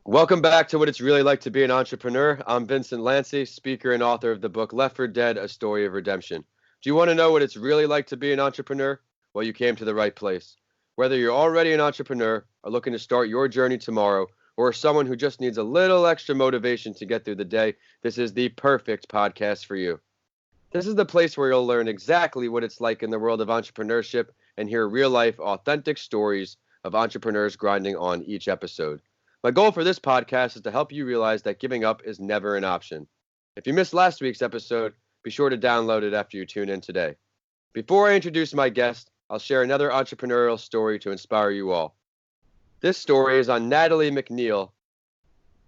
Welcome back to What It's Really Like to Be an Entrepreneur. I'm Vincent Lanci, speaker and author of the book Left for Dead, A Story of Redemption. Do you want to know what it's really like to be an entrepreneur? Well, you came to the right place. Whether you're already an entrepreneur, are looking to start your journey tomorrow, or someone who just needs a little extra motivation to get through the day, this is the perfect podcast for you. This is the place where you'll learn exactly what it's like in the world of entrepreneurship and hear real-life, authentic stories of entrepreneurs grinding on each episode. My goal for this podcast is to help you realize that giving up is never an option. If you missed last week's episode, be sure to download it after you tune in today. Before I introduce my guest, I'll share another entrepreneurial story to inspire you all. This story is on Natalie McNeil.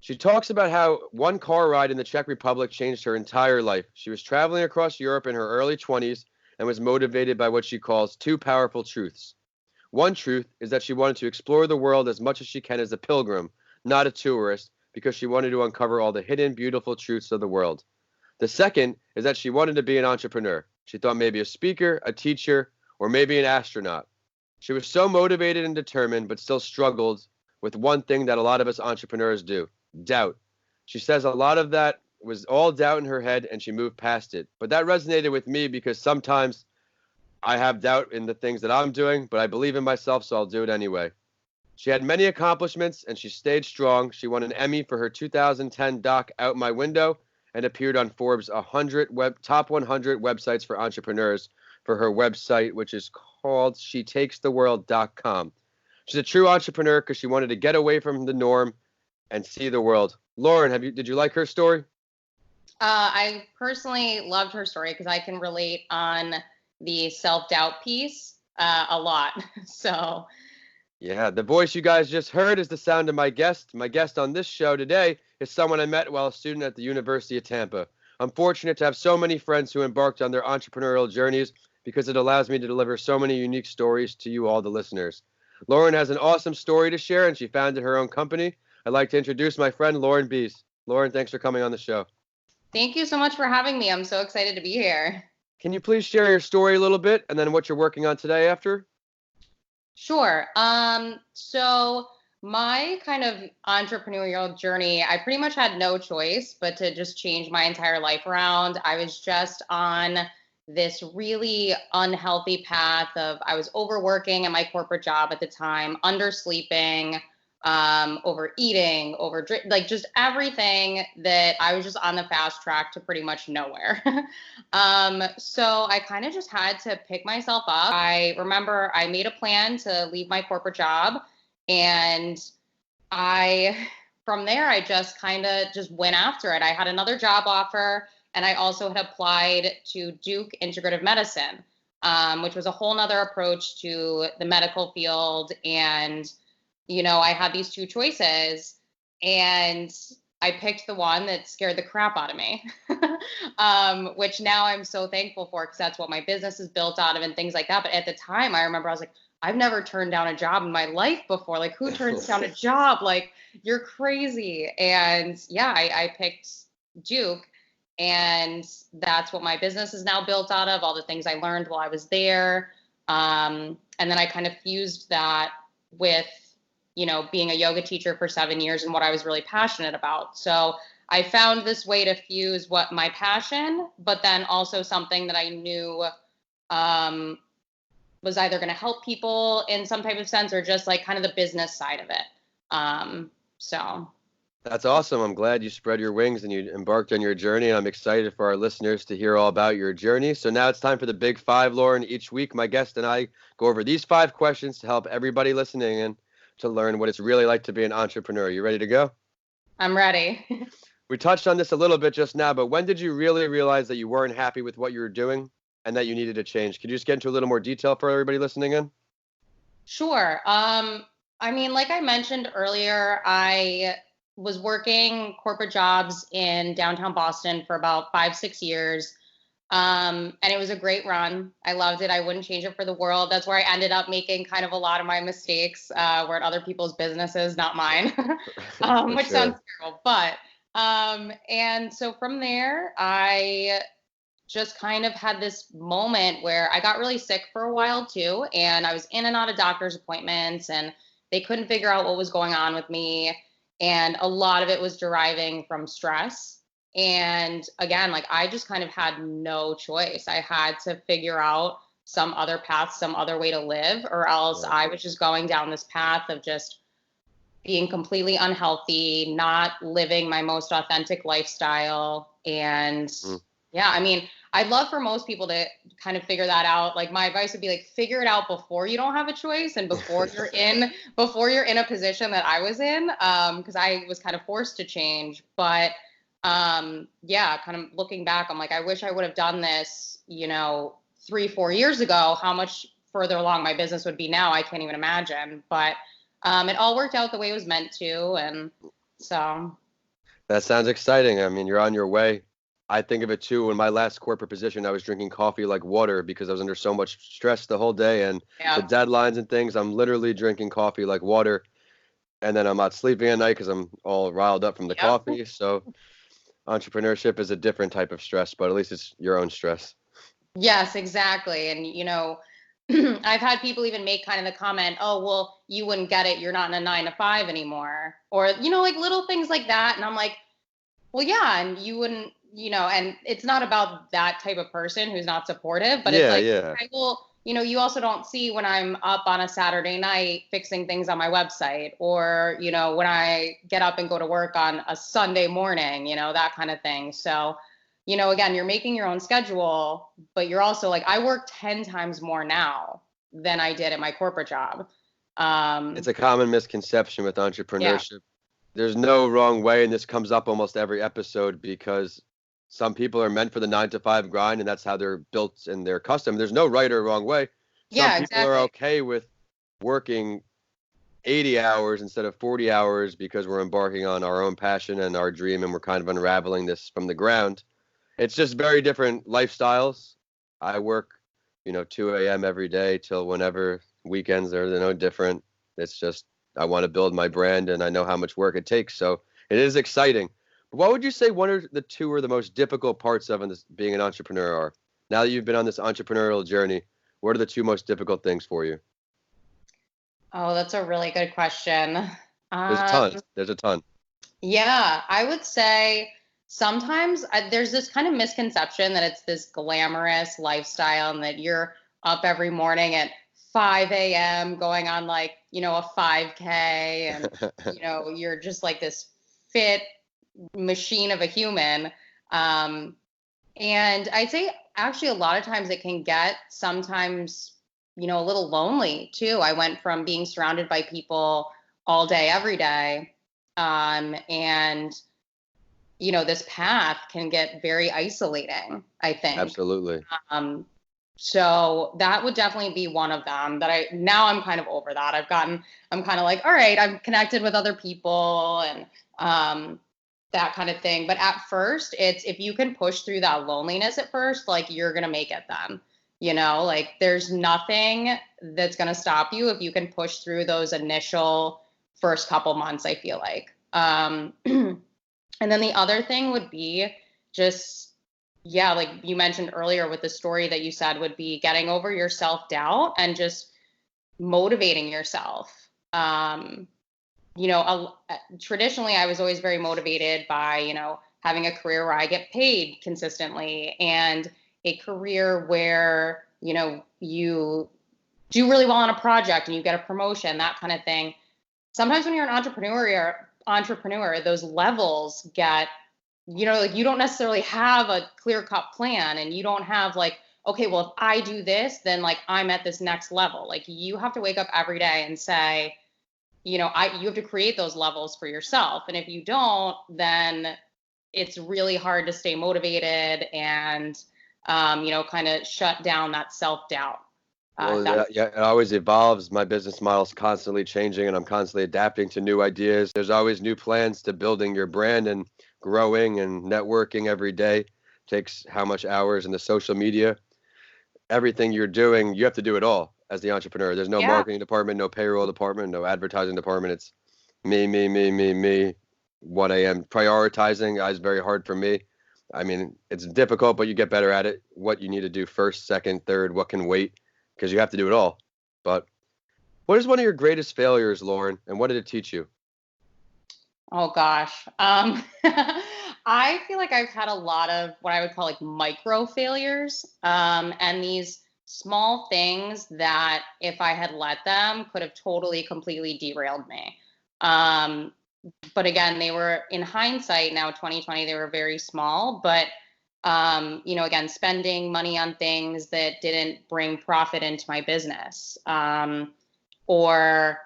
She talks about how one car ride in the Czech Republic changed her entire life. She was traveling across Europe in her early 20s and was motivated by what she calls two powerful truths. One truth is that she wanted to explore the world as much as she can as a pilgrim, not a tourist, because she wanted to uncover all the hidden, beautiful truths of the world. The second is that she wanted to be an entrepreneur. She thought maybe a speaker, a teacher, or maybe an astronaut. She was so motivated and determined, but still struggled with one thing that a lot of us entrepreneurs do: doubt. She says a lot of that was all doubt in her head, and she moved past it. But that resonated with me because sometimes I have doubt in the things that I'm doing, but I believe in myself, so I'll do it anyway. She had many accomplishments, and she stayed strong. She won an Emmy for her 2010 doc Out My Window and appeared on Forbes' top 100 websites for entrepreneurs for her website, which is called shetakestheworld.com. She's a true entrepreneur because she wanted to get away from the norm and see the world. Lauren, did you like her story? I personally loved her story because I can relate on the self-doubt piece a lot. So... Yeah, the voice you guys just heard is the sound of my guest. My guest on this show today is someone I met while a student at the University of Tampa. I'm fortunate to have so many friends who embarked on their entrepreneurial journeys because it allows me to deliver so many unique stories to you all, the listeners. Lauren has an awesome story to share, and she founded her own company. I'd like to introduce my friend Lauren Biese. Lauren, thanks for coming on the show. Thank you so much for having me. I'm so excited to be here. Can you please share your story a little bit and then what you're working on today after? Sure. So my kind of entrepreneurial journey, I pretty much had no choice but to just change my entire life around. I was just on this really unhealthy path of, I was overworking at my corporate job at the time, undersleeping, overeating, like just everything that I was just on the fast track to pretty much nowhere. So I kind of just had to pick myself up. I remember I made a plan to leave my corporate job, and from there, I just kind of just went after it. I had another job offer, and I also had applied to Duke Integrative Medicine, which was a whole nother approach to the medical field. And I had these two choices, and I picked the one that scared the crap out of me, which now I'm so thankful for because that's what my business is built out of and things like that. But at the time, I remember I was like, I've never turned down a job in my life before. Like, who turns down a job? Like, you're crazy. And yeah, I picked Duke, and that's what my business is now built out of, all the things I learned while I was there. And then I kind of fused that with being a yoga teacher for 7 years and what I was really passionate about. So I found this way to fuse what my passion, but then also something that I knew was either going to help people in some type of sense or just like kind of the business side of it. So. That's awesome. I'm glad you spread your wings and you embarked on your journey. And I'm excited for our listeners to hear all about your journey. So now it's time for the Big Five, Lauren. Each week, my guest and I go over these 5 questions to help everybody listening in to learn what it's really like to be an entrepreneur. You ready to go? I'm ready. We touched on this a little bit just now, but when did you really realize that you weren't happy with what you were doing and that you needed to change? Could you just get into a little more detail for everybody listening in? Sure. I mean, like I mentioned earlier, I was working corporate jobs in downtown Boston for about 5-6 years. And it was a great run. I loved it. I wouldn't change it for the world. That's where I ended up making kind of a lot of my mistakes, were at other people's businesses, not mine, which sounds terrible. But, and so from there, I just kind of had this moment where I got really sick for a while too. And I was in and out of doctor's appointments, and they couldn't figure out what was going on with me. And a lot of it was deriving from stress. And again, like I just kind of had no choice. I had to figure out some other path, some other way to live, or else Yeah. I was just going down this path of just being completely unhealthy, not living my most authentic lifestyle. And Mm. yeah, I mean, I'd love for most people to kind of figure that out. Like my advice would be like figure it out before you don't have a choice and before you're in a position that I was in, because I was kind of forced to change. But yeah, kind of looking back, I'm like, I wish I would have done this, 3-4 years ago. How much further along my business would be now, I can't even imagine. But it all worked out the way it was meant to, and so. That sounds exciting. I mean, you're on your way. I think of it too. In my last corporate position, I was drinking coffee like water because I was under so much stress the whole day and the Yeah. deadlines and things. I'm literally drinking coffee like water, and then I'm not sleeping at night because I'm all riled up from the Yep. coffee. So entrepreneurship is a different type of stress, but at least it's your own stress. Yes, exactly. And I've had people even make kind of the comment, "Oh, well, you wouldn't get it. You're not in a 9 to 5 anymore," or like little things like that. And I'm like, well, yeah, and you wouldn't, and it's not about that type of person who's not supportive, but it's Yeah, like, yeah. okay, well, you also don't see when I'm up on a Saturday night fixing things on my website, or, when I get up and go to work on a Sunday morning, that kind of thing. So, again, you're making your own schedule, but you're also like, I work 10 times more now than I did at my corporate job. It's a common misconception with Yeah. entrepreneurship. There's no wrong way, and this comes up almost every episode because some people are meant for the 9 to 5 grind, and that's how they're built and they're custom. There's no right or wrong way. Some Yeah, people are exactly. okay with working 80 hours instead of 40 hours because we're embarking on our own passion and our dream, and we're kind of unraveling this from the ground. It's just very different lifestyles. I work, 2 a.m. every day till whenever. Weekends are no different. It's just I want to build my brand and I know how much work it takes. So it is exciting. But what would you say one or the two are the most difficult parts of being an entrepreneur are? Now that you've been on this entrepreneurial journey, what are the two most difficult things for you? Oh, that's a really good question. There's a Um, ton. There's a ton. yeah, I would say sometimes there's this kind of misconception that it's this glamorous lifestyle and that you're up every morning at 5 a.m. going on like, a 5K, and, you're just like this fit machine of a human. Um, and I'd say actually a lot of times it can get sometimes, a little lonely too. I went from being surrounded by people all day, every day. And, this path can get very isolating, I think. Absolutely. Um, so that would definitely be one of them that now I'm kind of over that. I'm kind of like, all right, I'm connected with other people and, that kind of thing. But at first, it's if you can push through that loneliness at first, like you're going to make it then. Like there's nothing that's going to stop you if you can push through those initial first couple months, I feel like. And then the other thing would be just, yeah, like you mentioned earlier with the story that you said would be getting over your self doubt and just motivating yourself. Traditionally, I was always very motivated by, having a career where I get paid consistently and a career where, you do really well on a project and you get a promotion, that kind of thing. Sometimes when you're an entrepreneur, those levels get, like you don't necessarily have a clear cut plan and you don't have like, okay, well, if I do this, then like I'm at this next level. Like you have to wake up every day and say, you have to create those levels for yourself. And if you don't, then it's really hard to stay motivated and, kind of shut down that self doubt. Well, yeah, yeah, it always evolves. My business model's constantly changing and I'm constantly adapting to new ideas. There's always new plans to building your brand and growing and networking every day. Takes how much hours in the social media. Everything you're doing, you have to do it all as the entrepreneur. There's no Yeah. marketing department, no payroll department, no advertising department. It's me, me, me, me, me. What I am prioritizing is very hard for me. I mean, it's difficult, but you get better at it. What you need to do first, second, third, what can wait, because you have to do it all. But what is one of your greatest failures, Lauren, and what did it teach you? Oh gosh. I feel like I've had a lot of what I would call like micro failures. And these small things that if I had let them could have totally, completely derailed me. Um, but again, they were in hindsight now, 2020, they were very small, but again, spending money on things that didn't bring profit into my business. Or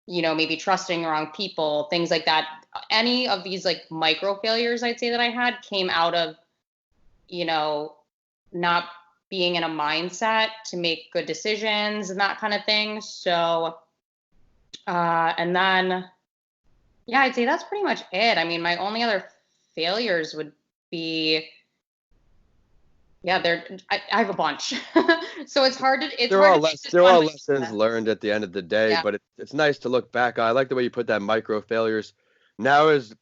maybe trusting the wrong people, things like that. Any of these like micro failures I'd say that I had came out of, you know, not being in a mindset to make good decisions and that kind of thing. So, and then, yeah, I'd say that's pretty much it. I mean, my only other failures would be, yeah, I have a bunch. So it's hard to pick just They're one, all but lessons learned at the end of the day, yeah. but it's nice to look back on. I like the way you put that micro failures. Now as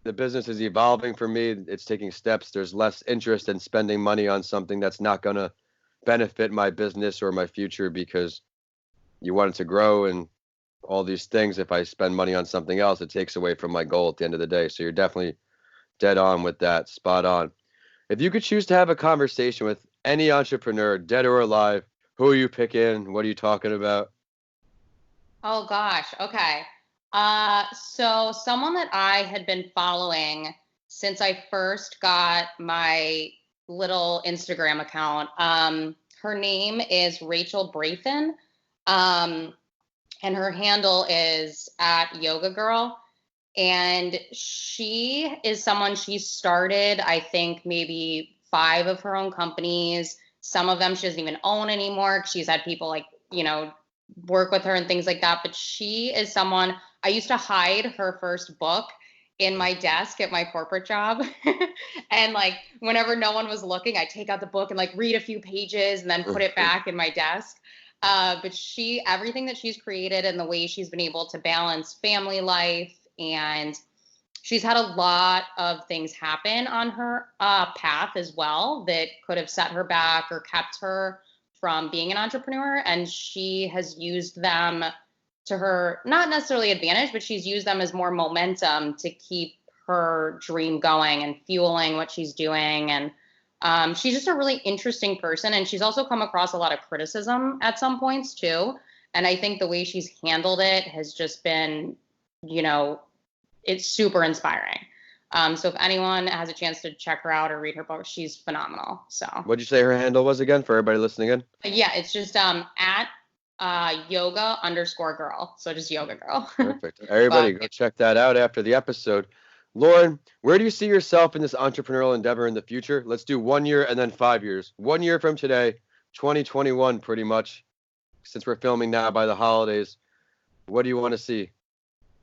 the business is evolving for me, it's taking steps. There's less interest in spending money on something that's not going to benefit my business or my future because you want it to grow and all these things. If I spend money on something else, it takes away from my goal at the end of the day. So you're definitely dead on with that, spot on. If you could choose to have a conversation with any entrepreneur, dead or alive, who are you picking? What are you talking about? Oh gosh. Okay. So someone that I had been following since I first got my little Instagram account. Her name is Rachel Braithen. Um, and her handle is at Yoga Girl. And she started, I think, maybe 5 of her own companies. Some of them she doesn't even own anymore. She's had people like, work with her and things like that. But she is someone, I used to hide her first book in my desk at my corporate job. And like whenever no one was looking, I take out the book and like read a few pages and then put it back in my desk. But everything that she's created and the way she's been able to balance family life, and she's had a lot of things happen on her path as well that could have set her back or kept her from being an entrepreneur. And she has used them to her, not necessarily advantage, but she's used them as more momentum to keep her dream going and fueling what she's doing. And she's just a really interesting person. And she's also come across a lot of criticism at some points too. And I think the way she's handled it has just been, it's super inspiring. So if anyone has a chance to check her out or read her book, she's phenomenal. So What'd you say her handle was again for everybody listening in? yeah, it's just at yoga_girl. So just yoga girl. Perfect. Everybody But go check that out after the episode. Lauren, where do you see yourself in this entrepreneurial endeavor in the future? Let's do 1 year and then 5 years. 1 year from today, 2021, pretty much, since we're filming now by the holidays. What do you want to see?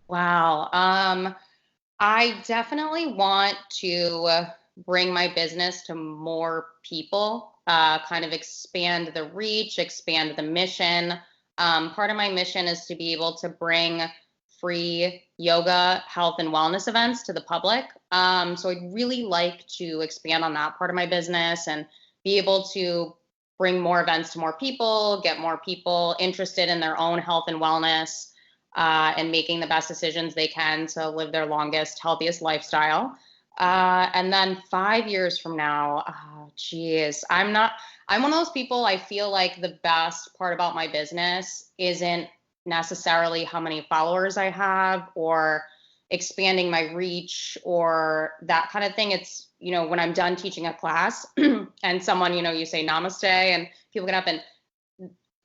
wow. I definitely want to bring my business to more people, kind of expand the reach, expand the mission. Part of my mission is to be able to bring free yoga, health, and wellness events to the public. So I'd really like to expand on that part of my business and be able to bring more events to more people, get more people interested in their own health and wellness, and making the best decisions they can to live their longest, healthiest lifestyle. And then 5 years from now, oh, geez, I'm one of those people. I feel like the best part about my business isn't necessarily how many followers I have or expanding my reach or that kind of thing. It's, when I'm done teaching a class and someone, you say namaste and people get up, and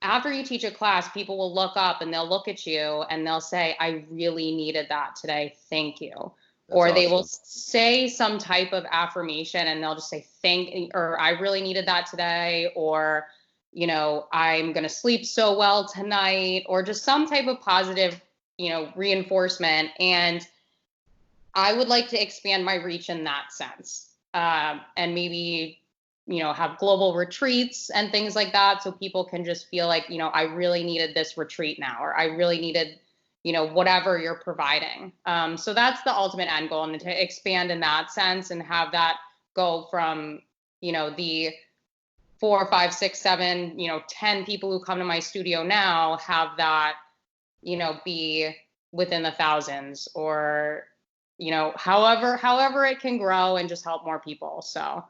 after you teach a class, people will look up and they'll look at you and they'll say, I really needed that today. Thank you. That's Or they will awesome. say some type of affirmation and they'll just say, or I really needed that today. Or, I'm going to sleep so well tonight, or just some type of positive, reinforcement. And I would like to expand my reach in that sense. And maybe, have global retreats and things like that. So people can just feel like, I really needed this retreat now, or I really needed, whatever you're providing. So that's the ultimate end goal, and to expand in that sense and have that go from, the 4, 5, 6, 7, 10 people who come to my studio now, have that, be within the thousands, or however it can grow and just help more people. So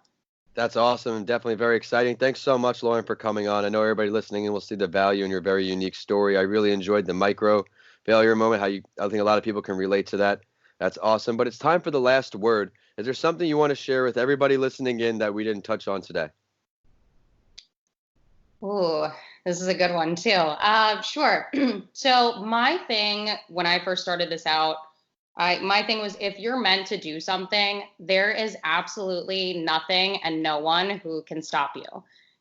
That's awesome and definitely very exciting. Thanks so much, Lauren, for coming on. I know everybody listening will see the value in your very unique story. I really enjoyed the micro failure moment, I think a lot of people can relate to that. That's awesome. But it's time for the last word. Is there something you want to share with everybody listening in that we didn't touch on today? ooh, this is a good one too. Sure. So my thing when I first started this out, my thing was, if you're meant to do something, there is absolutely nothing and no one who can stop you.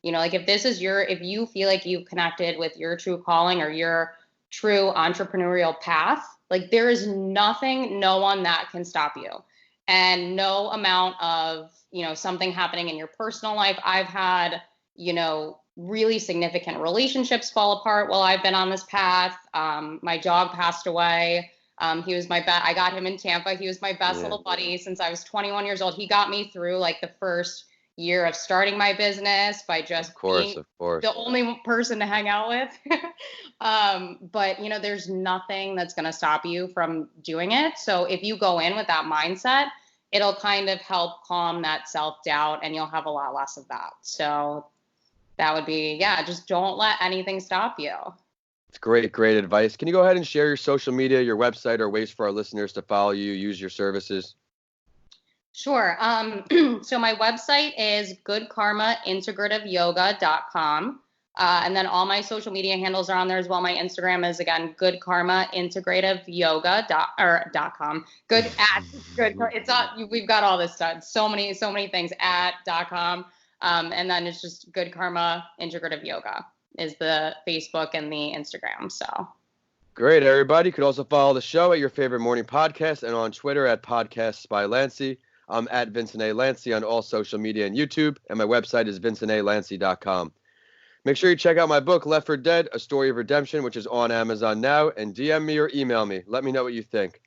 Like if you feel like you've connected with your true calling or your true entrepreneurial path, like there is nothing, no one that can stop you. And no amount of, something happening in your personal life. I've had, really significant relationships fall apart while I've been on this path. My dog passed away. He was I got him in Tampa. He was my best little buddy since I was 21 years old. He got me through like the first year of starting my business by just being the only person to hang out with. But there's nothing that's going to stop you from doing it. So if you go in with that mindset, it'll kind of help calm that self-doubt and you'll have a lot less of that. So that would be, just don't let anything stop you. It's great advice. Can you go ahead and share your social media, your website, or ways for our listeners to follow you, use your services? Sure. So my website is goodkarmaintegrativeyoga.com. And then all my social media handles are on there as well. My Instagram is, again, goodkarmaintegrativeyoga.com. We've got all this stuff. So many things @.com. And then it's just Good Karma Integrative Yoga is the Facebook and the Instagram. So great, everybody. You could also follow the show at your favorite morning podcast and on Twitter at Podcasts by Lanci. I'm at Vincent A. Lanci on all social media and YouTube, and my website is vincentalanci.com. Make sure you check out my book, Left for Dead, A Story of Redemption, which is on Amazon now, and DM me or email me. Let me know what you think.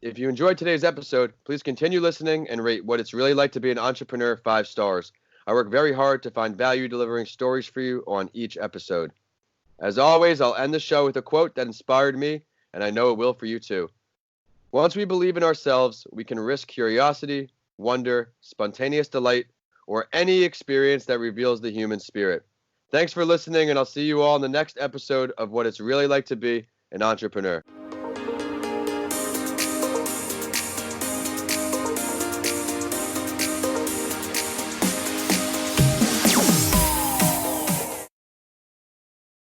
If you enjoyed today's episode, please continue listening and rate What It's Really Like to Be an Entrepreneur 5 stars. I work very hard to find value delivering stories for you on each episode. As always, I'll end the show with a quote that inspired me, and I know it will for you too. Once we believe in ourselves, we can risk curiosity, wonder, spontaneous delight, or any experience that reveals the human spirit. Thanks for listening, and I'll see you all in the next episode of What It's Really Like to Be an Entrepreneur.